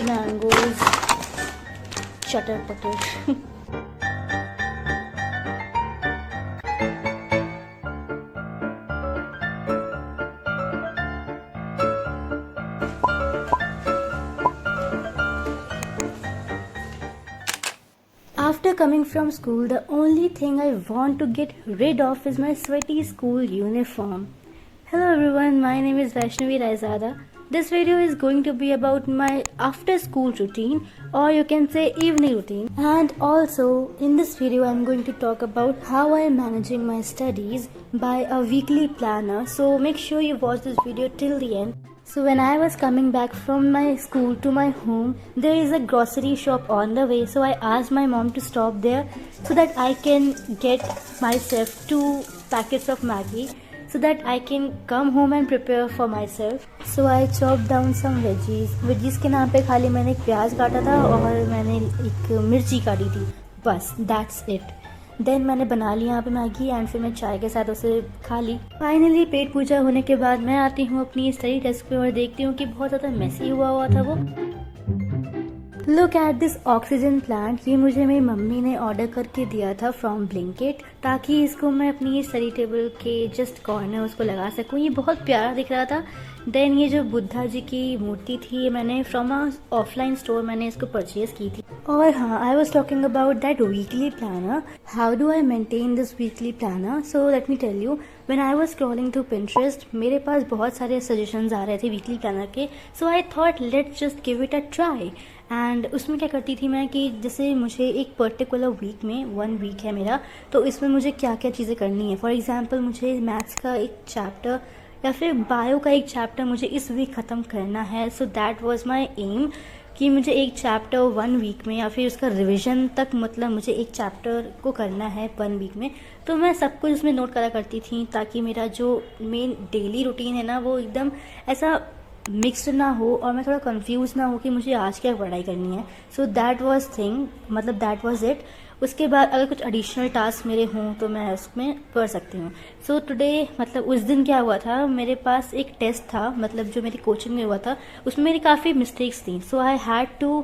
mangoes, chutter putter. After coming from school, the only thing I want to get rid of is my sweaty school uniform. Hello everyone, my name is Vaishnavi Raizada. This video is going to be about my after school routine, or you can say evening routine. And also in this video I am going to talk about how I am managing my studies by a weekly planner. So make sure you watch this video till the end. So when I was coming back from my school to my home, there is a grocery shop on the way. So I asked my mom to stop there so that I can get myself 2 packets of Maggi so that I can come home and prepare for myself. So I chopped down some veggies. Veggies के नाम पे खाली मैंने एक प्याज काटा था और मैंने एक मिर्ची काटी थी. बस that's it. देन मैंने बना लिया यहाँ पे मैगी एंड फिर मैं चाय के साथ उसे खा ली. फाइनली पेट पूजा होने के बाद मैं आती हूँ अपनी स्टडी डेस्क पे और देखती हूँ कि बहुत ज़्यादा मेसी हुआ था वो. Look at this oxygen plant. ये मुझे मेरी मम्मी ने ऑर्डर करके दिया था फ्रॉम ब्लिंकिट ताकि इसको मैं अपनी स्टडी टेबल के जस्ट कॉर्नर उसको लगा सकूँ. ये बहुत प्यारा दिख रहा था. देन ये जो बुद्धा जी की मूर्ति थी ये मैंने फ्रॉम अ ऑफलाइन स्टोर मैंने इसको परचेज की थी. और हाँ, I was talking about that weekly planner. How do I maintain this weekly planner? So let me tell you, when I was scrolling through Pinterest मेरे पास बहुत सारे सजेशंस आ रहे थे वीकली प्लानर के. So I thought let's just give it a try. And उसमें क्या करती थी मैं कि जैसे मुझे एक पर्टिकुलर वीक में 1 वीक है मेरा, तो इसमें मुझे क्या क्या चीज़ें करनी है. फॉर एग्जांपल मुझे मैथ्स का एक चैप्टर या फिर बायो का एक चैप्टर मुझे इस वीक ख़त्म करना है. So that was my aim कि मुझे एक चैप्टर 1 वीक में या फिर उसका रिवीजन तक, मतलब मुझे एक चैप्टर को करना है 1 वीक में. तो मैं सब कुछ उसमें नोट करा करती थी ताकि मेरा जो मेन डेली रूटीन है ना वो एकदम ऐसा मिक्सड ना हो और मैं थोड़ा कंफ्यूज ना हो कि मुझे आज क्या पढ़ाई करनी है. सो दैट वाज थिंग, मतलब दैट वाज इट. उसके बाद अगर कुछ एडिशनल टास्क मेरे हों तो मैं उसमें कर सकती हूँ. सो टुडे, मतलब उस दिन क्या हुआ था, मेरे पास एक टेस्ट था, मतलब जो मेरी कोचिंग में हुआ था उसमें मेरी काफ़ी मिस्टेक्स थी. सो आई हैड टू,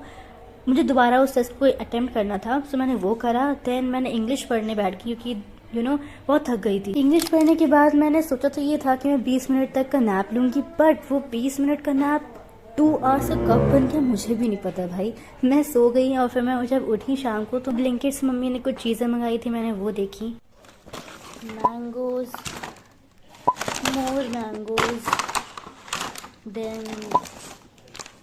मुझे दोबारा उस टेस्ट को अटेम्प्ट करना था. सो मैंने वो करा. देन मैंने इंग्लिश पढ़ने बैठ गई क्योंकि बहुत थक गई थी. इंग्लिश पढ़ने के बाद मैंने सोचा तो ये था कि मैं 20 मिनट तक का नैप लूँगी, बट वो 20 मिनट का नैप 2 आवर्स का कब बन गया मुझे भी नहीं पता भाई. मैं सो गई और फिर मैं जब उठी शाम को तो ब्लिंकिट से मम्मी ने कुछ चीज़ें मंगाई थी, मैंने वो देखी. मैंगोज, मोर मैंगोज, देन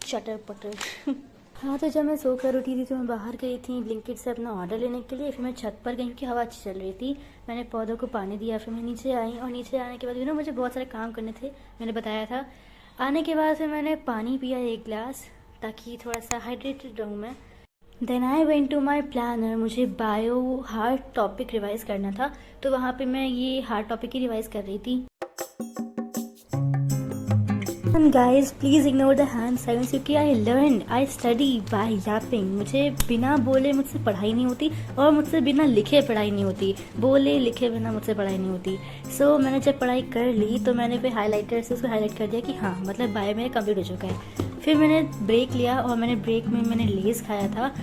चटर पटर. हाँ, तो जब मैं सोकर उठी थी तो मैं बाहर गई थी ब्लिंकिट से अपना ऑर्डर लेने के लिए. फिर मैं छत पर गई क्योंकि हवा अच्छी चल रही थी. मैंने पौधों को पानी दिया. फिर मैं नीचे आई और नीचे आने के बाद मुझे बहुत सारे काम करने थे, मैंने बताया था. आने के बाद फिर मैंने पानी पिया 1 गिलास ताकि थोड़ा सा हाइड्रेटेड रहूँ मैं. Then I went to my planner. मुझे बायो हार्ड टॉपिक रिवाइज़ करना था तो वहाँ पे मैं ये हार्ड टॉपिक ही रिवाइज़ कर रही थी. And guys, please ignore the hand signs क्योंकि I study by yapping. मुझे बिना बोले मुझसे पढ़ाई नहीं होती और मुझसे बिना लिखे पढ़ाई नहीं होती. बोले लिखे बिना मुझसे पढ़ाई नहीं होती. सो मैंने जब पढ़ाई कर ली तो मैंने फिर हाईलाइटर से उसको हाईलाइट कर दिया कि हाँ, मतलब बायो मेरा कंप्लीट हो चुका है. फिर मैंने ब्रेक लिया और मैंने ब्रेक में मैंने लेस खाया था.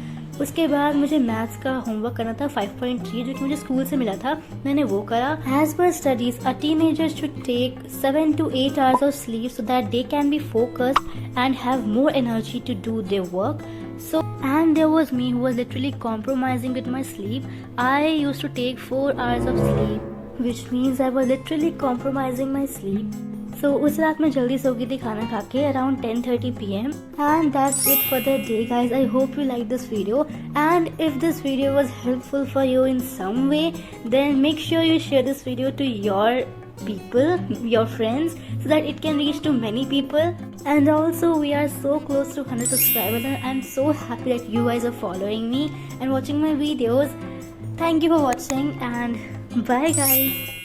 उसके बाद मुझे मैथ्स का होमवर्क करना था 5.3 जो कि मुझे स्कूल से मिला था. मैंने वो करा. As per studies a teenager should take 7 to 8 hours of sleep so that they can be focused and have more energy to do their work. So, and there was me who was literally compromising with my sleep. I used to take 4 hours of sleep, which means I was literally compromising my sleep. So उस रात मैं जल्दी सो गई थी खाना खा के around 10:30 PM. And that's it for the day guys. I hope you liked this video, and if this video was helpful for you in some way, then make sure you share this video to your people, your friends, so that it can reach to many people. And also we are so close to 100 subscribers and I'm so happy that you guys are following me and watching my videos. Thank you for watching and bye guys.